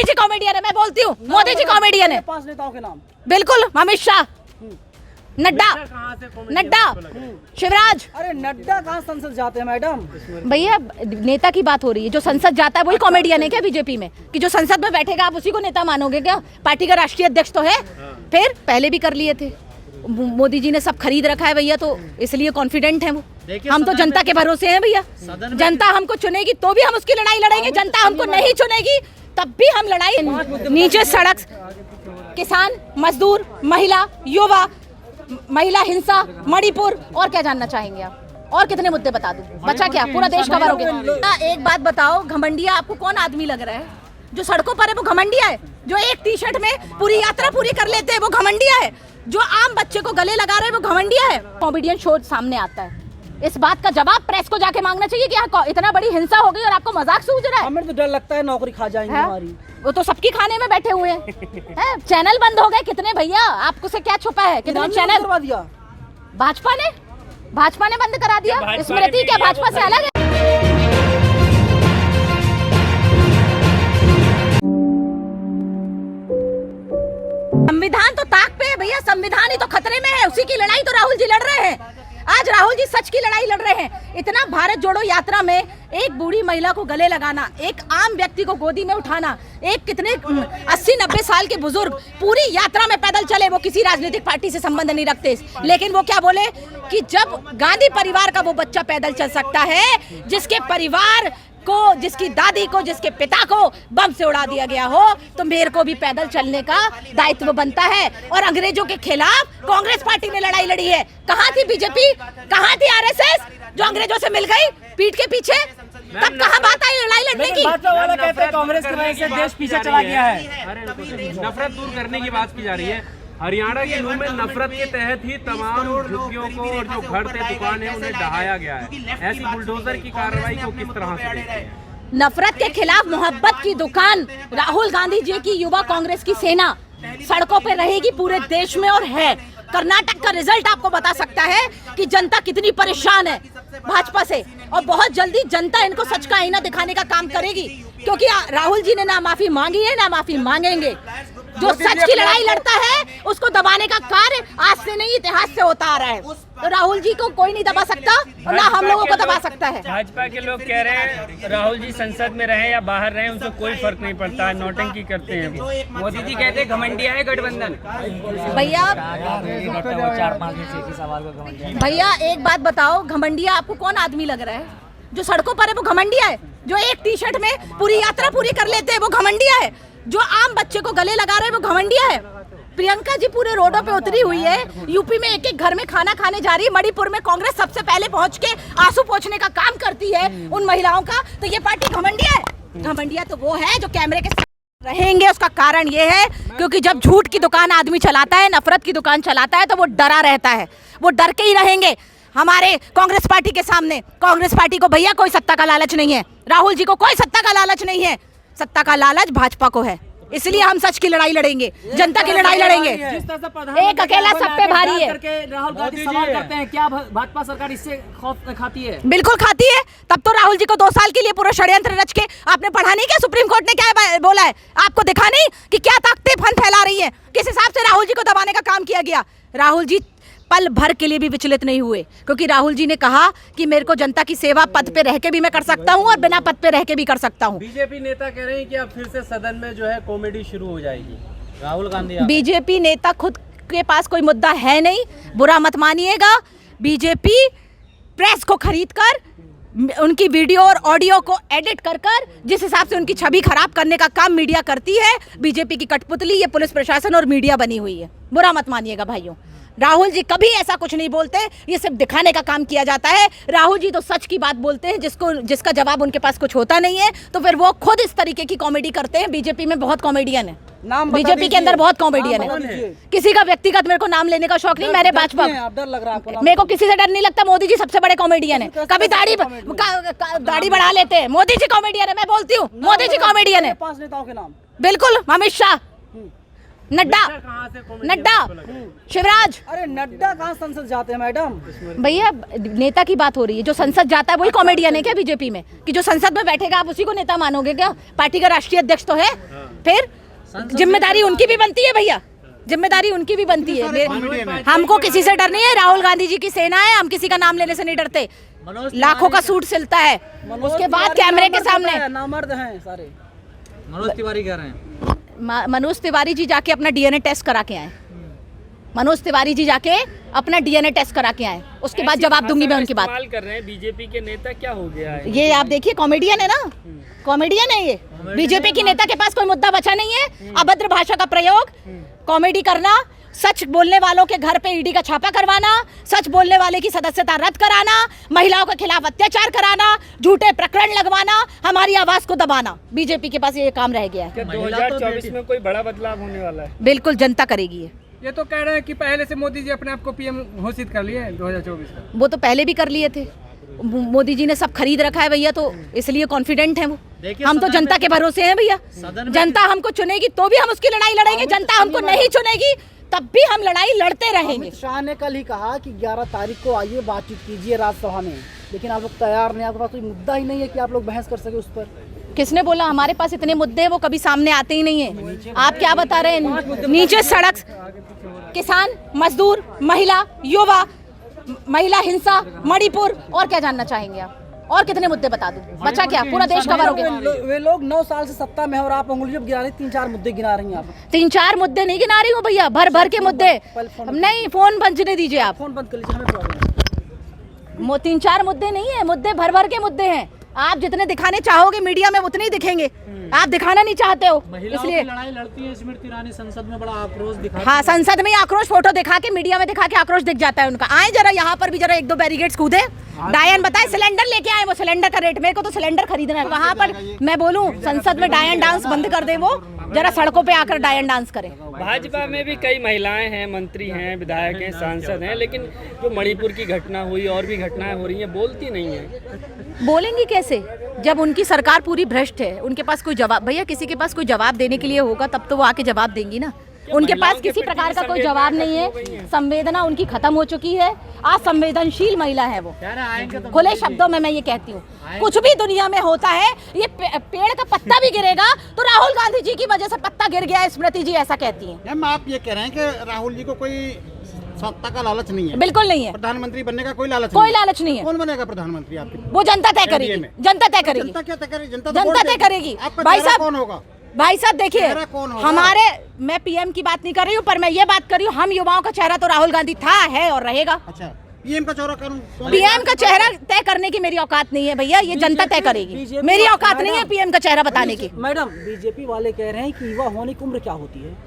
जी comedian है, मैं बोलती हूँ मोदी जी कॉमेडियन है। 5 नेताओं के नाम बिल्कुल, अमित शाह, नड्डा, शिवराज। अरे नड्डा कहाँ संसद जाते हैं मैडम? भैया नेता की बात हो रही है, जो संसद जाता है वही कॉमेडियन है क्या बीजेपी में? कि जो संसद में बैठेगा आप उसी को नेता मानोगे क्या? पार्टी का राष्ट्रीय अध्यक्ष तो है, फिर पहले भी कर लिए थे। मोदी जी ने सब खरीद रखा है भैया, तो इसलिए कॉन्फिडेंट है वो। हम तो जनता के भरोसे हैं भैया। जनता हमको चुनेगी तो भी हम उसकी लड़ाई लड़ेंगे, जनता हमको नहीं चुनेगी तब भी हम लड़ाई। नीचे सड़क, किसान, मजदूर, महिला, युवा, महिला हिंसा, मणिपुर, और क्या जानना चाहेंगे आप? और कितने मुद्दे बता दूं? बचा क्या? पूरा देश कवर हो गया। एक बात बताओ, घमंडिया आपको कौन आदमी लग रहा है? जो सड़कों पर है वो घमंडिया है? जो एक टी शर्ट में पूरी यात्रा पूरी कर लेते हैं वो घमंडिया है? जो आम बच्चे को गले लगा रहे हैं वो घमंडिया है? कॉमेडियन शो सामने आता है, इस बात का जवाब प्रेस को जाके मांगना चाहिए कि यहाँ इतना बड़ी हिंसा हो गई और आपको मजाक सूझ रहा है। हमें तो डर लगता है नौकरी खा जाएंगे हमारी। वो तो सबकी खाने में बैठे हुए हैं। चैनल बंद हो गए कितने भैया, आपको से क्या छुपा है? कितने चैनल करवा दिया भाजपा ने बंद करा दिया। स्मृति क्या भाजपा से अलग है? संविधान तो ताक पे है भैया, संविधान ही तो खतरे में है, उसी की लड़ाई तो राहुल जी लड़ रहे हैं। आज राहुल जी सच की लड़ाई लड़ रहे हैं। इतना भारत जोड़ो यात्रा में एक बूढ़ी महिला को गले लगाना, एक आम व्यक्ति को गोदी में उठाना, एक कितने 80-90 साल के बुजुर्ग पूरी यात्रा में पैदल चले, वो किसी राजनीतिक पार्टी से संबंध नहीं रखते, लेकिन वो क्या बोले कि जब गांधी परिवार का वो बच्चा पैदल चल सकता है जिसके परिवार को, जिसकी दादी को, जिसके पिता को बम से उड़ा दिया गया हो, तो मेरे को भी पैदल चलने का दायित्व बनता है। और अंग्रेजों के खिलाफ कांग्रेस पार्टी ने लड़ाई लड़ी है। कहाँ थी बीजेपी, कहाँ थी आरएसएस जो अंग्रेजों से मिल गई पीठ के पीछे? तब कहाँ बात आई लड़ाई लड़ने की? कांग्रेस की वजह से देश पीछे चला गया है। नफरत दूर करने की बात की जा रही है। हरियाणा के नूह में नफरत के तहत ही तमाम झुग्गियों को और जो घर थे, दुकान है, उन्हें ढहाया गया है। ऐसी बुलडोजर की कार्रवाई को किस तरह से देखते हैं? नफरत के खिलाफ मोहब्बत की दुकान राहुल गांधी जी की युवा कांग्रेस की सेना सड़कों पे रहेगी पूरे देश में और है। कर्नाटक का रिजल्ट आपको बता सकता है कि जनता कितनी परेशान है भाजपा से, और बहुत जल्दी जनता इनको सच का आईना दिखाने का काम करेगी, क्योंकि राहुल जी ने ना माफी मांगी है ना माफी मांगेंगे। जो सच की लड़ाई लड़ता है उसको दबाने का कार्य आज से नहीं इतिहास से होता आ रहा है। तो राहुल जी को कोई नहीं दबा सकता और ना हम लोगों को दबा सकता है। भाजपा के लोग कह रहे हैं राहुल जी संसद में रहे या बाहर रहे उनको कोई फर्क नहीं पड़ता है, नौटंकी करते हैं। मोदी जी कहते हैं घमंडिया है गठबंधन। भैया एक बात बताओ, घमंडिया आपको कौन आदमी लग रहा है? जो सड़कों पर है वो घमंडिया है? जो एक टी शर्ट में पूरी यात्रा पूरी कर लेते हैं वो घमंडिया है? जो आम बच्चे को गले लगा रहे हैं वो घमंडिया है? प्रियंका जी पूरे रोडों पे उतरी हुई है, यूपी में एक एक घर में खाना खाने जा रही है, मणिपुर में कांग्रेस सबसे पहले पहुंच के आंसू पोंछने का काम करती है उन महिलाओं का। तो ये पार्टी घमंडिया है? घमंडिया तो वो है जो कैमरे के रहेंगे। उसका कारण ये है क्योंकि जब झूठ की दुकान आदमी चलाता है, नफरत की दुकान चलाता है, तो वो डरा रहता है, वो डर के ही रहेंगे। हमारे कांग्रेस पार्टी के सामने, कांग्रेस पार्टी को भैया कोई सत्ता का लालच नहीं है, राहुल जी को कोई सत्ता का लालच नहीं है, सत्ता का लालच भाजपा को है। इसलिए हम सच की लड़ाई लड़ेंगे, जनता की लड़ाई लड़ेंगे। एक अकेला सब पे भारी है। राहुल गांधी सवाल करते हैं, क्या भाजपा सरकार इससे खौफ खाती है? बिल्कुल खाती है। तब तो राहुल जी को 2 साल के लिए पूरा षड्यंत्र रच के आपने पढ़ा नहीं क्या? सुप्रीम कोर्ट ने क्या बोला है आपको दिखा नहीं कि क्या ताकतें फन फैला रही है, किस हिसाब से राहुल जी को दबाने का काम किया गया? राहुल जी पल भर के लिए भी विचलित नहीं हुए, क्योंकि राहुल जी ने कहा कि मेरे को जनता की सेवा पद पे रह के भी मैं कर सकता हूं और बिना पद पे रह के भी कर सकता हूं। बीजेपी नेता कह रहे हैं कि अब फिर से सदन में जो है कॉमेडी शुरू हो जाएगी। राहुल गांधी, बीजेपी नेता खुद के पास कोई मुद्दा है नहीं, बुरा मत मानिएगा। बीजेपी प्रेस को खरीद कर उनकी वीडियो और ऑडियो को एडिट कर जिस हिसाब से उनकी छवि खराब करने का काम मीडिया करती है, बीजेपी की कठपुतली ये पुलिस प्रशासन और मीडिया बनी हुई है। बुरा मत मानिएगा भाइयों, राहुल जी कभी ऐसा कुछ नहीं बोलते, ये सिर्फ दिखाने का काम किया जाता है। राहुल जी तो सच की बात बोलते हैं, जिसका जवाब उनके पास कुछ होता नहीं है, तो फिर वो खुद इस तरीके की कॉमेडी करते हैं। बीजेपी में बहुत कॉमेडियन है, बीजेपी के अंदर बहुत कॉमेडियन है। किसी का व्यक्तिगत मेरे को नाम लेने का शौक नहीं, मेरे भाजपा, मेरे को किसी से डर नहीं लगता। मोदी जी सबसे बड़े कॉमेडियन है, कभी दाढ़ी बढ़ा लेते हैं। मोदी जी कॉमेडियन है, मैं बोलती हूँ मोदी जी कॉमेडियन है। 5 नेताओं के नाम बिल्कुल, अमित शाह, नड्डा, शिवराज। अरे नड्डा कहाँ संसद जाते हैं मैडम? भैया नेता की बात हो रही है, जो संसद जाता है वही कॉमेडियन है क्या बीजेपी में? कि जो संसद में बैठेगा आप उसी को नेता मानोगे क्या? पार्टी का राष्ट्रीय अध्यक्ष तो है, फिर जिम्मेदारी उनकी भी बनती है भैया, जिम्मेदारी उनकी भी बनती है। हमको किसी से डर नहीं है, राहुल गांधी जी की सेना है, हम किसी का नाम लेने से नहीं डरते। लाखों का सूट सिलता है, उसके बाद कैमरे के सामने नामर्द हैं सारे। मनोज तिवारी कह रहे हैं, मनोज तिवारी जी जाके अपना डीएनए टेस्ट करा के आए। मनोज तिवारी जी जाके अपना डीएनए टेस्ट करा के आए, उसके बाद जवाब दूंगी मैं उनकी बात। इस्तेमाल कर रहे हैं बीजेपी के नेता, क्या हो गया है? ये आप देखिए, कॉमेडियन है ना, कॉमेडियन है ये। बीजेपी की नेता के पास कोई मुद्दा बचा नहीं है। अभद्र भाषा का प्रयोग, कॉमेडी करना, सच बोलने वालों के घर पे ईडी का छापा करवाना, सच बोलने वाले की सदस्यता रद्द कराना, महिलाओं के खिलाफ अत्याचार कराना, झूठे प्रकरण लगवाना, हमारी आवाज को दबाना, बीजेपी के पास ये काम रह गया है। क्या 2024 में कोई बड़ा बदलाव होने वाला है? बिल्कुल जनता करेगी ये। ये तो कह रहे हैं कि पहले से मोदी जी अपने आप को पीएम घोषित कर लिए 2024 का। वो तो पहले भी कर लिए थे, मोदी जी ने सब खरीद रखा है भैया, तो इसलिए कॉन्फिडेंट है वो। हम तो जनता के भरोसे हैं भैया, जनता हमको चुनेगी तो भी हम उसकी लड़ाई लड़ेंगे, जनता हमको नहीं चुनेगी तब भी हम लड़ाई लड़ते रहेंगे। अमित शाह ने कल ही कहा कि 11 तारीख को आइए, बातचीत कीजिए राज्यसभा में, लेकिन आप लोग तैयार नहीं, आपके पास कोई मुद्दा ही नहीं है कि आप लोग बहस कर सके उस पर। किसने बोला हमारे पास इतने मुद्दे हैं, वो कभी सामने आते ही नहीं है। आप क्या बता रहे हैं? नीचे सड़क, किसान, मजदूर, महिला, युवा, महिला हिंसा, मणिपुर, और क्या जानना चाहेंगे आप? और कितने मुद्दे बता दूं? बचा क्या? पूरा देश कवर हो गया। वे लोग 9 साल से सत्ता में है और आप उंगलियों गिना रहे, 3-4 मुद्दे गिना रही हैं आप। 3-4 मुद्दे नहीं गिना रही हूँ भैया, भर भर के मुद्दे। नहीं, फोन बंद दीजिए आप। फोन बंद कर लीजिए, हमें प्रॉब्लम है। 3-4 मुद्दे नहीं है, मुद्दे भर भर के मुद्दे हैं। आप जितने दिखाने चाहोगे मीडिया में उतने ही दिखेंगे, आप दिखाना नहीं चाहते हो, इसलिए लड़ाई लड़ती है स्मृति ईरानी, संसद में बड़ा आक्रोश दिखा। हाँ, संसद में आक्रोश, फोटो दिखा के, मीडिया में दिखा के आक्रोश दिख जाता है उनका। आए जरा यहाँ पर भी, जरा 1-2 बैरिकेड्स कूदे। डायन बताए, सिलेंडर लेके आए, वो सिलेंडर का रेट, मेरे को तो सिलेंडर खरीदना है। वहाँ पर मैं बोलूँ संसद में डायन डांस बंद कर दे, वो जरा सड़कों पे आकर डायन डांस करें। भाजपा में भी कई महिलाएं हैं, मंत्री हैं, विधायक हैं, सांसद हैं, लेकिन जो मणिपुर की घटना हुई और भी घटनाएं हो रही हैं, बोलती नहीं है। बोलेंगी कैसे जब उनकी सरकार पूरी भ्रष्ट है? उनके पास कोई जवाब, भैया किसी के पास कोई जवाब देने के लिए होगा तब तो वो आके जवाब देंगी ना। उनके पास किसी प्रकार का कोई जवाब नहीं है, संवेदना उनकी खत्म हो चुकी है। असंवेदनशील महिला है वो, खुले शब्दों में मैं ये कहती हूँ। कुछ भी दुनिया में होता है, ये पेड़ का पत्ता भी गिरेगा तो राहुल गांधी जी की वजह से पत्ता गिर गया, स्मृति जी ऐसा कहती हैं। मैम, आप ये कह रहे हैं कि राहुल जी को कोई सत्ता का लालच नहीं है? बिल्कुल नहीं है, प्रधानमंत्री बनने का कोई लालच कोई लालच नहीं है। कौन बनेगा प्रधानमंत्री आपके? वो जनता तय करेगी, जनता तय करेगी। जनता क्या तय करेगी? जनता तय करेगी। भाई साहब कौन होगा? भाई साहब देखिए, कौन होगा? हमारे, मैं पीएम की बात नहीं कर रही हूँ, पर मैं ये बात कर रही हूँ, हम युवाओं का चेहरा तो राहुल गांधी था, है और रहेगा। अच्छा, पीएम का चेहरा करूं? पीएम का चेहरा तय करने की मेरी औकात नहीं है भैया, ये जनता तय करेगी। मेरी औकात नहीं है पीएम का चेहरा बताने की। मैडम, बीजेपी वाले कह रहे हैं कि युवा होने की उम्र क्या होती है?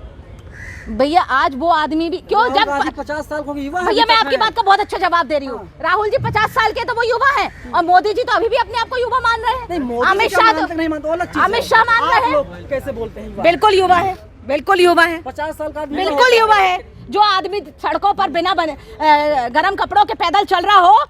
भैया आज वो आदमी भी क्यों, जब 50 साल को युवा, भैया मैं आपकी बात का बहुत अच्छा जवाब दे रही हूँ। राहुल जी 50 साल के तो वो युवा है, और मोदी जी तो अभी भी अपने आप को युवा मान रहे हैं। अमित शाह नहीं मानते, अलग चीज है। अमित शाह मान रहे हैं, कैसे बोलते हैं? बिल्कुल युवा है, बिल्कुल युवा है, 50 साल का बिल्कुल युवा है। जो आदमी सड़कों पर बिना गर्म कपड़ों के पैदल चल रहा हो,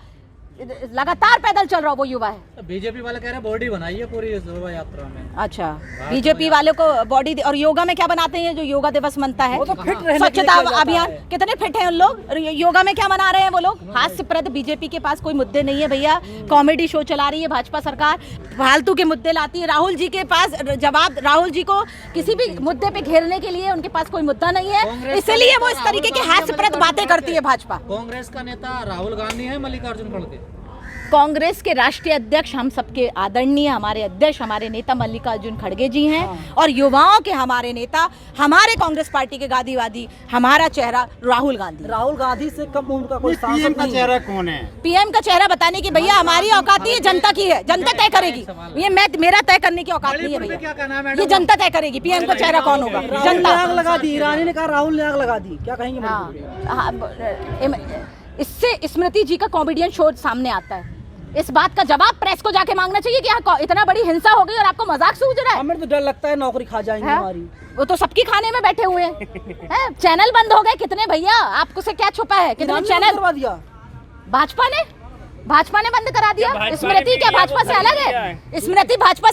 लगातार पैदल चल रहा हो, वो युवा है। बीजेपी वाले कह रहे हैं बॉडी बनाई है पूरी शोभा यात्रा में। अच्छा, बीजेपी वालों को बॉडी, और योगा में क्या बनाते हैं जो योगा दिवस मनता है? तो फिट रहने स्वच्छता अभियान, कितने फिट हैं उन लोग? योगा में क्या मना रहे हैं वो लोग? हास्यप्रद, बीजेपी के पास कोई मुद्दे नहीं है भैया। कॉमेडी शो चला रही है भाजपा सरकार, फालतू के मुद्दे लाती है। राहुल जी के पास जवाब, राहुल जी को किसी भी मुद्दे पे घेरने के लिए उनके पास कोई मुद्दा नहीं है, इसलिए वो इस तरीके की हास्यप्रद बातें करती है भाजपा। कांग्रेस का नेता राहुल गांधी है, मल्लिकार्जुन खड़गे। कांग्रेस के राष्ट्रीय अध्यक्ष हम सबके आदरणीय हमारे अध्यक्ष, हमारे नेता मल्लिकार्जुन खड़गे जी हैं, और युवाओं के हमारे नेता, हमारे कांग्रेस पार्टी के गांधीवादी, हमारा चेहरा राहुल गांधी। राहुल गांधी से कम उम्र का कोई पीएम का चेहरा कौन है? पीएम का चेहरा बताने की भैया हमारी औकात नहीं है, जनता की है, जनता तय करेगी। ये मेरा तय करने की औकात नहीं है भैया, ये जनता तय करेगी पीएम का चेहरा कौन होगा। जनता आग लगा दी, ईरानी ने कहा राहुल ने आग लगा दी, क्या कहेंगे? इससे स्मृति जी का कॉमेडियन शो सामने आता है। इस बात का जवाब प्रेस को जाके मांगना चाहिए कि यहाँ इतना बड़ी हिंसा हो गई और आपको मजाक सूझ रहा है। हमें तो डर लगता है नौकरी खा जाएंगे हमारी। वो तो सबकी खाने में बैठे हुए हैं। चैनल बंद हो गए कितने भैया, आपको से क्या छुपा है? कितने चैनल करवा दिया भाजपा ने बंद करा दिया। स्मृति क्या भाजपा से अलग है? स्मृति भाजपा